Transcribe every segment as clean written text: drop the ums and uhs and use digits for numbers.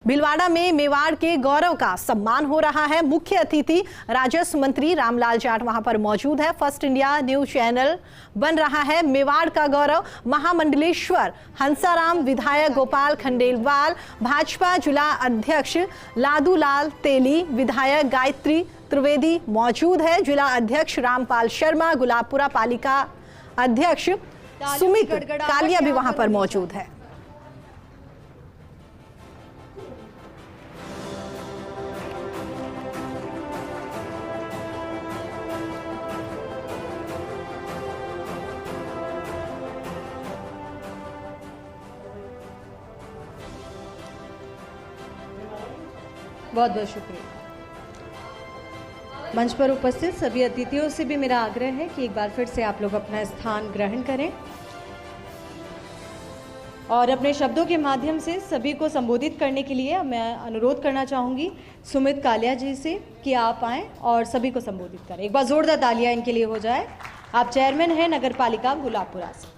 भीलवाड़ा में मेवाड़ के गौरव का सम्मान हो रहा है। मुख्य अतिथि राजस्व मंत्री रामलाल जाट वहां पर मौजूद है। फर्स्ट इंडिया न्यूज चैनल बन रहा है मेवाड़ का गौरव। महामंडलेश्वर हंसाराम, विधायक गोपाल खंडेलवाल, भाजपा जिला अध्यक्ष लादूलाल तेली, विधायक गायत्री त्रिवेदी मौजूद है। जिला अध्यक्ष रामपाल शर्मा, गुलाबपुरा पालिका अध्यक्ष सुमित कालिया भी वहां पर मौजूद है। बहुत बहुत शुक्रिया। मंच पर उपस्थित सभी अतिथियों से भी मेरा आग्रह है कि एक बार फिर से आप लोग अपना स्थान ग्रहण करें और अपने शब्दों के माध्यम से सभी को संबोधित करने के लिए मैं अनुरोध करना चाहूँगी सुमित कालिया जी से कि आप आएँ और सभी को संबोधित करें। एक बार जोरदार तालियां इनके लिए हो जाए। आप चेयरमैन हैं नगर पालिका गुलाबपुरा से।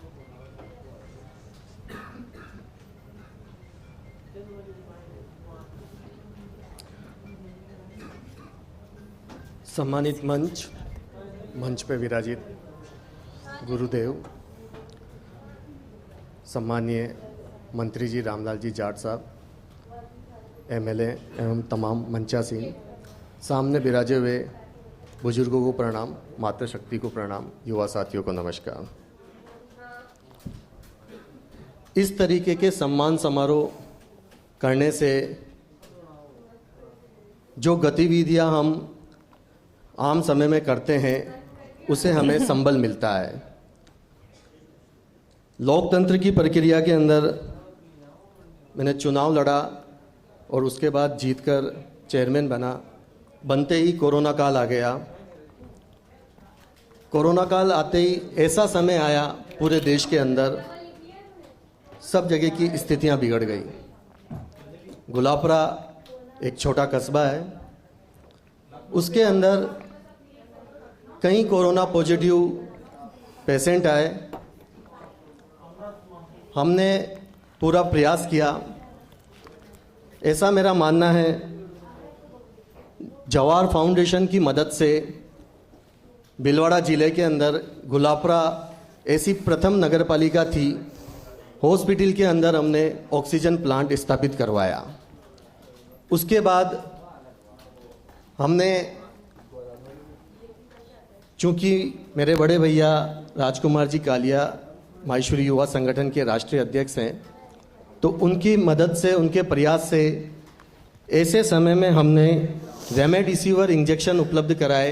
सम्मानित मंच पे विराजित गुरुदेव, सम्मानीय मंत्री जी रामलाल जी जाट साहब, एमएलए एवं तमाम मंचासीन, सामने विराजे हुए बुजुर्गों को प्रणाम, मातृशक्ति को प्रणाम, युवा साथियों को नमस्कार। इस तरीके के सम्मान समारोह करने से जो गतिविधियां हम आम समय में करते हैं उसे हमें संबल मिलता है। लोकतंत्र की प्रक्रिया के अंदर मैंने चुनाव लड़ा और उसके बाद जीतकर चेयरमैन बना। बनते ही कोरोना काल आ गया। कोरोना काल आते ही ऐसा समय आया पूरे देश के अंदर सब जगह की स्थितियां बिगड़ गई। गुलाबपुरा एक छोटा कस्बा है, उसके अंदर कई कोरोना पॉजिटिव पेशेंट आए। हमने पूरा प्रयास किया। ऐसा मेरा मानना है, जवाहर फाउंडेशन की मदद से भीलवाड़ा जिले के अंदर गुलाबपुरा ऐसी प्रथम नगर पालिका थी, हॉस्पिटल के अंदर हमने ऑक्सीजन प्लांट स्थापित करवाया। उसके बाद हमने, चूँकि मेरे बड़े भैया राजकुमार जी कालिया माहेश्वरी युवा संगठन के राष्ट्रीय अध्यक्ष हैं, तो उनकी मदद से, उनके प्रयास से ऐसे समय में हमने रेमडेसिविर इंजेक्शन उपलब्ध कराए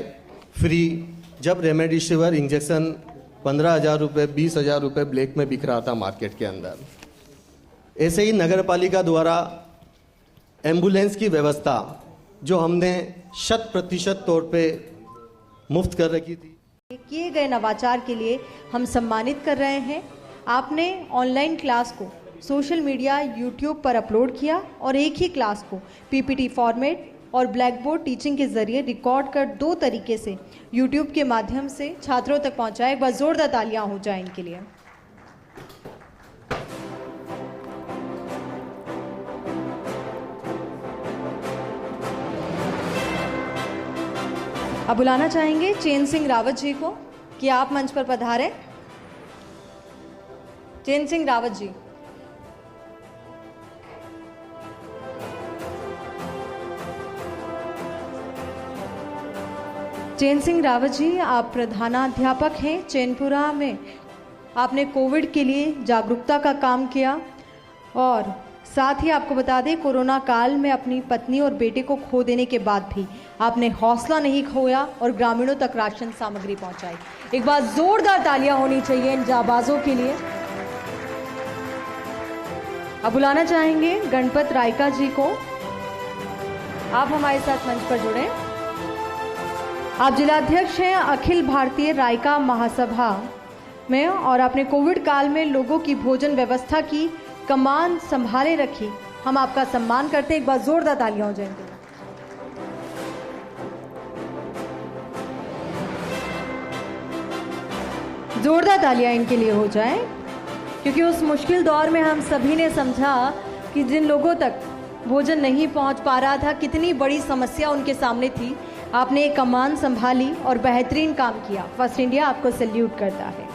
फ्री। जब रेमडेसिविर इंजेक्शन 15,000 रुपये, 20,000 रुपये ब्लैक में बिक रहा था मार्केट के अंदर। ऐसे ही नगर पालिका द्वारा एम्बुलेंस की व्यवस्था जो हमने 100% तौर पे मुफ्त कर रखी थी। किए गए नवाचार के लिए हम सम्मानित कर रहे हैं। आपने ऑनलाइन क्लास को सोशल मीडिया यूट्यूब पर अपलोड किया और एक ही क्लास को पीपीटी फॉर्मेट और ब्लैक बोर्ड टीचिंग के जरिए रिकॉर्ड कर 2 तरीके से यूट्यूब के माध्यम से छात्रों तक पहुंचाए। एक बार जोरदार तालियां हो जाए इनके लिए। अब बुलाना चाहेंगे चैन सिंह रावत जी को कि आप मंच पर पधारें। चैन सिंह रावत जी। चैन सिंह रावत जी, आप प्रधानाध्यापक हैं चैनपुरा में। आपने कोविड के लिए जागरूकता का काम किया और साथ ही आपको बता दें, कोरोना काल में अपनी पत्नी और बेटे को खो देने के बाद भी आपने हौसला नहीं खोया और ग्रामीणों तक राशन सामग्री पहुंचाई। एक बार जोरदार तालियां होनी चाहिए इन जाबाजों के लिए। अब बुलाना चाहेंगे गणपत रायका जी को। आप हमारे साथ मंच पर जुड़े। आप जिलाध्यक्ष हैं अखिल भारतीय रायका महासभा में और आपने कोविड काल में लोगों की भोजन व्यवस्था की कमान संभाले रखी। हम आपका सम्मान करते हैं। एक बार जोरदार तालियां हो जाएंगे। जोरदार तालियां इनके लिए हो जाएं, क्योंकि उस मुश्किल दौर में हम सभी ने समझा कि जिन लोगों तक भोजन नहीं पहुंच पा रहा था, कितनी बड़ी समस्या उनके सामने थी, आपने एक कमान संभाली और बेहतरीन काम किया। फर्स्ट इंडिया आपको सैल्यूट करता है।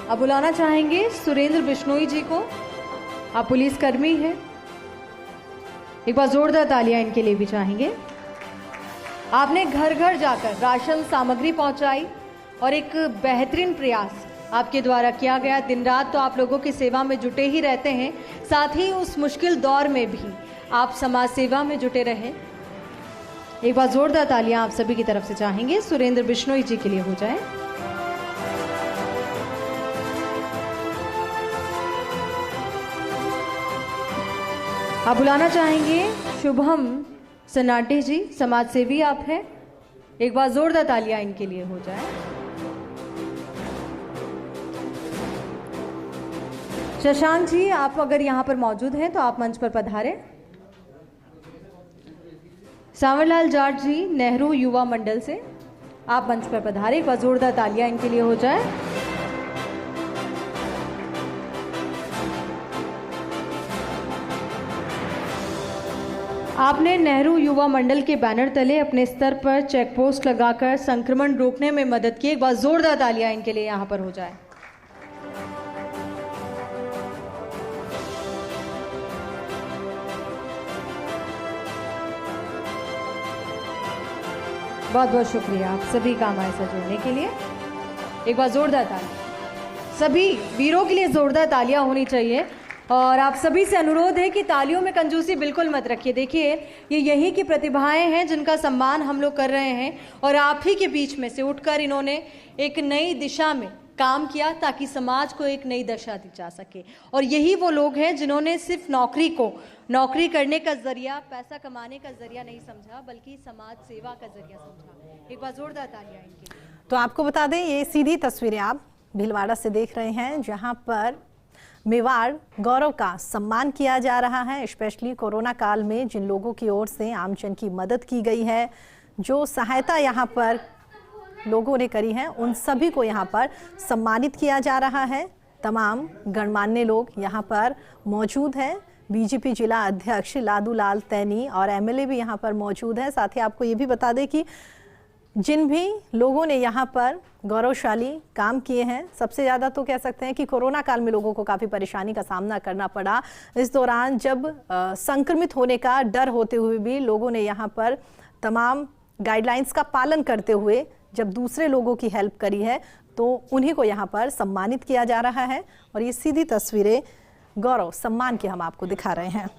अब बुलाना चाहेंगे सुरेंद्र बिश्नोई जी को। आप पुलिसकर्मी हैं, एक बार जोरदार तालियां इनके लिए भी चाहेंगे। आपने घर घर जाकर राशन सामग्री पहुंचाई और एक बेहतरीन प्रयास आपके द्वारा किया गया। दिन रात तो आप लोगों की सेवा में जुटे ही रहते हैं, साथ ही उस मुश्किल दौर में भी आप समाज सेवा में जुटे रहे। एक बार जोरदार तालियां आप सभी की तरफ से चाहेंगे। सुरेंद्र बिश्नोई जी के लिए हो जाए। आप बुलाना चाहेंगे शुभम सन्नाटे जी, समाज सेवी आप हैं, एक बार जोरदार तालियां इनके लिए हो जाए। शशांक जी, आप अगर यहां पर मौजूद हैं तो आप मंच पर पधारें। सांवरलाल जाट जी, नेहरू युवा मंडल से, आप मंच पर पधारें, एक बार जोरदार तालियां इनके लिए हो जाए। आपने नेहरू युवा मंडल के बैनर तले अपने स्तर पर चेक पोस्ट लगाकर संक्रमण रोकने में मदद की। एक बार जोरदार तालियां इनके लिए यहां पर हो जाए। बहुत बहुत शुक्रिया आप सभी का हमारे साथ जुड़ने के लिए। एक बार जोरदार तालियां सभी वीरों के लिए, जोरदार तालियां होनी चाहिए। और आप सभी से अनुरोध है कि तालियों में कंजूसी बिल्कुल मत रखिए। देखिए, ये यही की प्रतिभाएं हैं जिनका सम्मान हम लोग कर रहे हैं, और आप ही के बीच में से उठकर इन्होंने एक नई दिशा में काम किया ताकि समाज को एक नई दशा दी जा सके। और यही वो लोग हैं जिन्होंने सिर्फ नौकरी को नौकरी करने का जरिया, पैसा कमाने का जरिया नहीं समझा, बल्कि समाज सेवा का जरिया समझा। एक बार जोरदार तालियां इनके लिए। तो आपको बता दें, ये सीधी तस्वीरें आप भीलवाड़ा से देख रहे हैं, जहां पर मेवाड़ गौरव का सम्मान किया जा रहा है। स्पेशली कोरोना काल में जिन लोगों की ओर से आमजन की मदद की गई है, जो सहायता यहाँ पर लोगों ने करी है, उन सभी को यहाँ पर सम्मानित किया जा रहा है। तमाम गणमान्य लोग यहाँ पर मौजूद हैं। बीजेपी जिला अध्यक्ष लादू लाल तैनी और एमएलए भी यहाँ पर मौजूद है। साथ ही आपको ये भी बता दें कि जिन भी लोगों ने यहाँ पर गौरवशाली काम किए हैं, सबसे ज़्यादा तो कह सकते हैं कि कोरोना काल में लोगों को काफ़ी परेशानी का सामना करना पड़ा। इस दौरान जब संक्रमित होने का डर होते हुए भी लोगों ने यहाँ पर तमाम गाइडलाइंस का पालन करते हुए जब दूसरे लोगों की हेल्प करी है, तो उन्हीं को यहाँ पर सम्मानित किया जा रहा है। और ये सीधी तस्वीरें गौरव सम्मान की हम आपको दिखा रहे हैं।